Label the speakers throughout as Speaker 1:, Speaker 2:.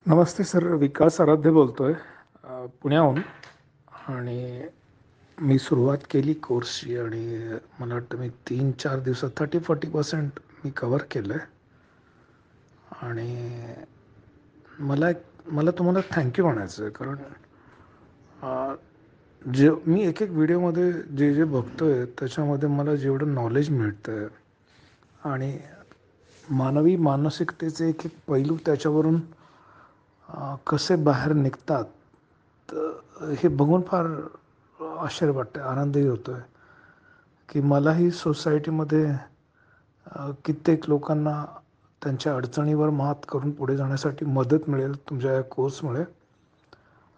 Speaker 1: नमस्ते sir, विकास आराध्य बोलतोय पुण्याहून. आणि मी सुरुवात केली कोर्सची आणि मला वाटतं मी 3-4 दिवसात 30-40% मी कवर केलं आहे. आणि मला तुम्हाला थँक्यू म्हणायचं आहे, कारण जे मी एक एक व्हिडिओमध्ये जे जे बघतोय त्याच्यामध्ये मला जेवढं नॉलेज मिळतं आहे आणि मानवी मानसिकतेचे एक एक पैलू त्याच्यावरून कसे बाहेर निघतात, हे बघून फार आश्चर्य वाटतं, आनंदही होतो आहे की मलाही सोसायटीमध्ये कित्येक लोकांना त्यांच्या अडचणीवर मात करून पुढे जाण्यासाठी मदत मिळेल तुमच्या या कोर्समुळे.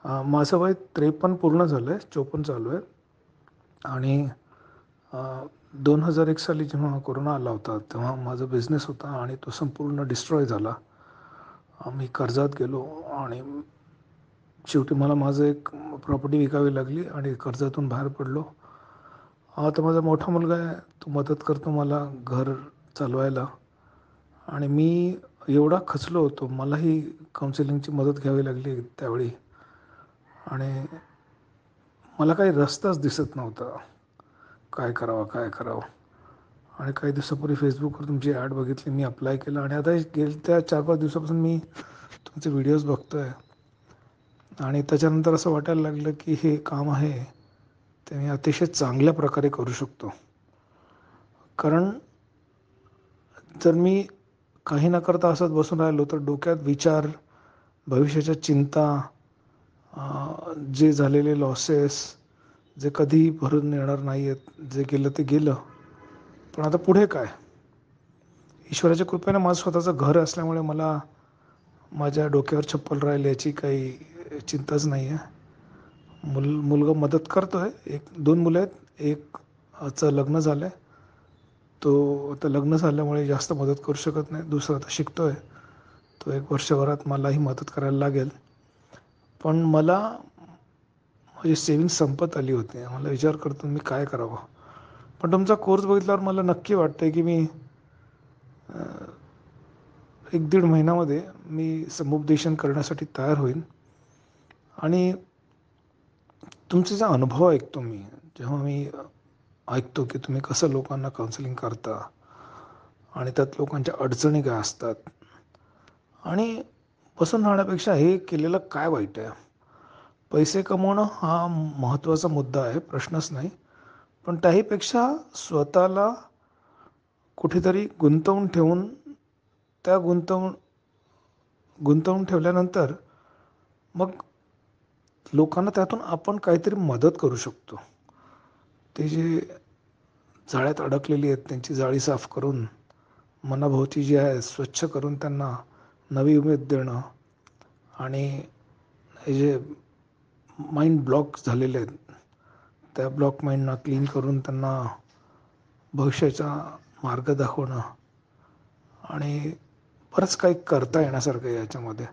Speaker 1: माझं वय 53 पूर्ण झालं आहे, 54 चालू आहे. आणि 2001 साली जेव्हा कोरोना आला होता तेव्हा माझा बिझनेस होता आणि तो संपूर्ण डिस्ट्रॉय झाला. मी कर्जात गेलो आणि शेवटी मला माझं एक प्रॉपर्टी विकावी लागली आणि कर्जातून बाहेर पडलो. आता माझा मोठा मुलगा आहे, तो मदत करतो मला घर चालवायला. आणि मी एवढा खचलो होतो, मलाही काउन्सिलिंगची मदत घ्यावी लागली त्यावेळी. आणि मला काही रस्ताच दिसत नव्हता, काय करावं काय करावं. आणि काही दिवसापूर्वी फेसबुकवर तुमची ॲड बघितली, मी अप्लाय केलं आणि आता गेल्या 4-5 दिवसापासून मी तुमचे व्हिडिओज बघतो आहे. आणि त्याच्यानंतर असं वाटायला लागलं की हे काम आहे ते मी अतिशय चांगल्या प्रकारे करू शकतो. कारण जर मी काही न करता असंच बसून राहिलो तर डोक्यात विचार, भविष्याच्या चिंता, जे झालेले लॉसेस, जे कधीही भरून येणार नाही आहेत, जे गेलं ते गेलं, पण आता पुढे काय. ईश्वराच्या कृपेने माझं स्वतःचं घर असल्यामुळे मला माझ्या डोक्यावर चप्पल राहील याची काही चिंताच नाही आहे. मुलगा मदत करतो आहे, 1-2 मुलं आहेत. एकचं लग्न झालं आहे, तो आता लग्न झाल्यामुळे जास्त मदत करू शकत नाही. दुसरा आता शिकतो आहे, तो 1 वर्षभरात मलाही मदत करायला लागेल. पण मला माझी सेविंग संपत आली होती. मला विचार करतो मी काय करावं. पण तुमचा कोर्स बघितल्यावर मला नक्की वाटतं की मी 1-1.5 महिन्यामध्ये मी समुपदेशन करण्यासाठी तयार होईन. आणि तुमचे जे अनुभव ऐकतो मी, जेव्हा मी ऐकतो की तुम्ही कसं लोकांना काउन्सिलिंग करता आणि त्यात लोकांच्या अडचणी काय असतात, आणि बसून राहण्यापेक्षा हे केलेलं काय वाईट आहे. पैसे कमवणं हा महत्त्वाचा मुद्दा आहे, प्रश्नच नाही. पण त्याहीपेक्षा स्वतःला कुठेतरी गुंतवून ठेवून त्या गुंतवून ठेवल्यानंतर मग लोकांना त्यातून आपण काहीतरी मदत करू शकतो. ते जे जाळ्यात अडकलेली आहेत त्यांची जाळी साफ करून, मनाभोवती जी आहे स्वच्छ करून त्यांना नवी उमेद देणं. आणि हे जे माइंड ब्लॉक झालेले आहेत त्या ब्लॉक माइंडना क्लीन करून त्यांना भविष्याचा मार्ग दाखवणं. आणि बरंच काही करता येण्यासारखं आहे याच्यामध्ये.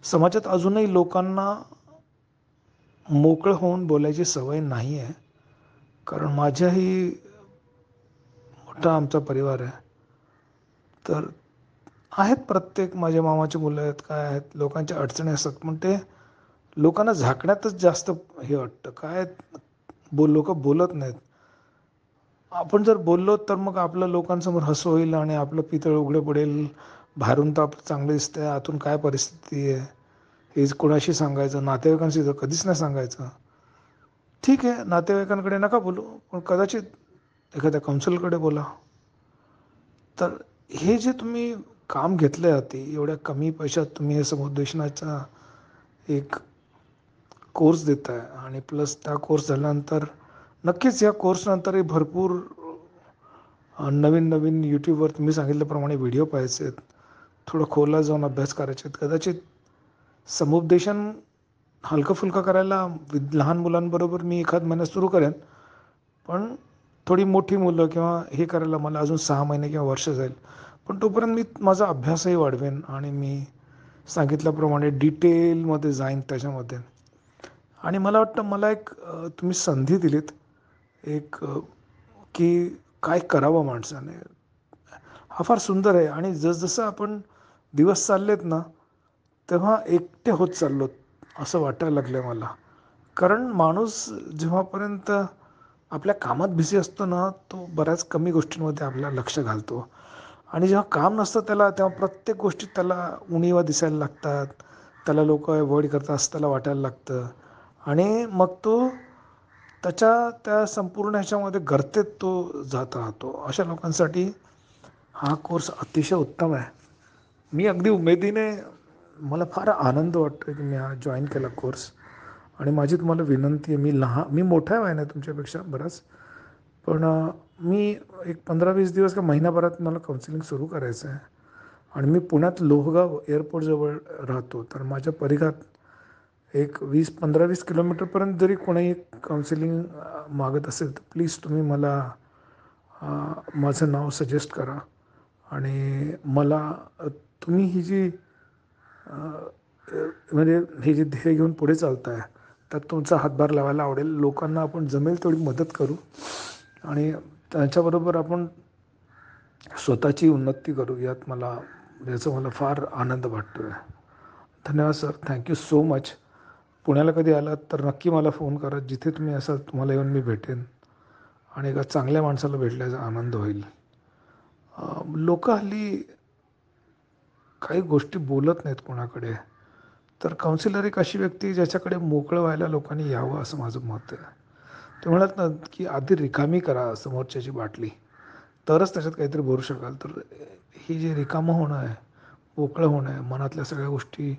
Speaker 1: समाजात अजूनही लोकांना मोकळं होऊन बोलायची सवय नाही आहे. कारण माझ्याही मोठा आमचा परिवार आहे, तर आहेत प्रत्येक माझ्या मामाची मुलं आहेत, काय आहेत, लोकांच्या अडचणी असतात, पण ते लोकांना झाकण्यातच जास्त हे वाटतं. काय लोक बोलत नाहीत. आपण जर बोललो तर मग आपलं लोकांसमोर हसू होईल आणि आपलं पितळ उघडं पडेल. बाहेरून तर आपलं चांगलं दिसतंय, आतून काय परिस्थिती आहे हे कोणाशी सांगायचं, नातेवाईकांशी तर कधीच नाही सांगायचं. ठीक आहे, नातेवाईकांकडे नका बोलू, पण कदाचित एखाद्या काउन्सिलरकडे बोला. तर हे जे तुम्ही काम घेतलं हाती, एवढ्या कमी पैशात तुम्ही हे समुपदेशनाचा एक कोर्स देताय आणि प्लस त्या कोर्स झाल्यानंतर नक्कीच या कोर्सनंतरही भरपूर नवीन नवीन यूट्यूबवर तुम्ही सांगितल्याप्रमाणे व्हिडिओ पाहायचे आहेत, थोडं खोलात जाऊन अभ्यास करायचे आहेत. कदाचित समुपदेशन हलकं फुलकं करायला लहान मुलांबरोबर मी एखाद महिना सुरू करेन. पण थोडी मोठी मुलं किंवा हे करायला मला अजून 6 महिने किंवा वर्ष जाईल. पण तोपर्यंत मी माझा अभ्यासही वाढवेन आणि मी सांगितल्याप्रमाणे डिटेलमध्ये जाईन त्याच्यामध्ये. आणि मला वाटतं मला एक तुम्ही संधी दिलीत एक, की काय करावं माणसाने. हा फार सुंदर आहे. आणि जसजसं आपण दिवस चाललेत ना तेव्हा एकटे होत चाललो असं वाटायला लागलं मला. कारण माणूस जेव्हापर्यंत आपल्या कामात बिझी असतो ना, तो बऱ्याच कमी गोष्टींमध्ये आपलं लक्ष घालतो. आणि जेव्हा काम नसतं त्याला, तेव्हा प्रत्येक गोष्टीत त्याला उणिवा दिसायला लागतात. त्याला लोकं अव्हॉइड करतात असं त्याला वाटायला लागतं. आणि मग तो त्याच्या त्या संपूर्ण ह्याच्यामध्ये गर्तेत तो जात राहतो. अशा लोकांसाठी हा कोर्स अतिशय उत्तम आहे. मी अगदी उमेदीने मला फार आनंद वाटतो की मी हा जॉइन केला कोर्स. आणि माझी तुम्हाला विनंती आहे, मी मोठा आहे वयाने तुमच्यापेक्षा बराच. पण मी एक 15-20 दिवस का महिनाभरात मला काउन्सिलिंग सुरू करायचं आहे. आणि मी पुण्यात लोहगाव एअरपोर्टजवळ राहतो. तर माझ्या परिघात एक 15-20 किलोमीटरपर्यंत जरी कोणी काउन्सिलिंग मागत असेल तर प्लीज तुम्ही मला माझं नाव सजेस्ट करा. आणि मला तुम्ही ही जी म्हणजे हे जे ध्येय घेऊन पुढे चालताय त्यात तुमचा हातभार लावायला आवडेल. लोकांना आपण जमेल तेवढी मदत करू आणि त्याच्याबरोबर आपण स्वतःची उन्नती करू, याचा मला फार आनंद वाटतो आहे. धन्यवाद सर, थँक्यू सो मच. पुण्याला कधी आलात तर नक्की मला फोन करा. जिथे तुम्ही असाल तुम्हाला येऊन मी भेटेन आणि एका चांगल्या माणसाला भेटल्याचा आनंद होईल. लोक हल्ली काही गोष्टी बोलत नाहीत कोणाकडे. तर काउन्सिलर एक अशी व्यक्ती ज्याच्याकडे मोकळं व्हायला लोकांनी यावं असं माझं मत आहे. ते म्हणत ना की आधी रिकामी करा समोरच्याची बाटली, तरच त्याच्यात काहीतरी भरू शकाल. तर ही जे रिकामं होणं आहे, मोकळं होणं आहे, मनातल्या सगळ्या गोष्टी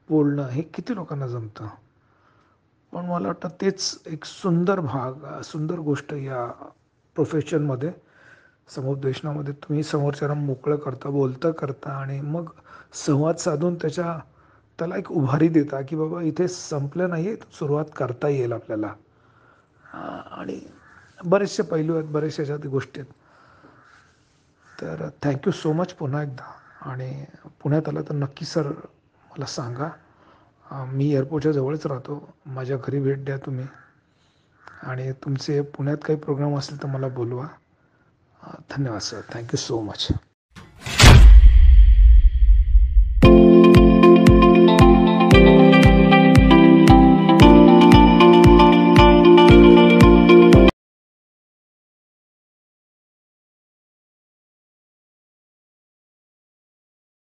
Speaker 1: बोलणं, हे किती लोकांना जमतं. पण मला वाटतं तेच एक सुंदर गोष्ट या प्रोफेशनमध्ये, समुपदेशनामध्ये तुम्ही समोरच्याला मोकळं करता, बोलतं करता आणि मग संवाद साधून त्याला एक उभारी देता की बाबा इथे संपलं नाही आहे, सुरुवात करता येईल आपल्याला. आणि बरेचसे पैलू आहेत, बरेचशा ह्याच्यात गोष्टी आहेत. तर थँक्यू सो मच पुन्हा एकदा. आणि पुण्यात आलं तर नक्की सर मला सांगा. मी एअरपोर्टच्या जवळच राहतो. माझ्या घरी भेट द्या तुम्ही. आणि तुमचे पुण्यात काही प्रोग्राम असेल तर मला बोलवा. धन्यवाद सर, थँक्यू सो मच.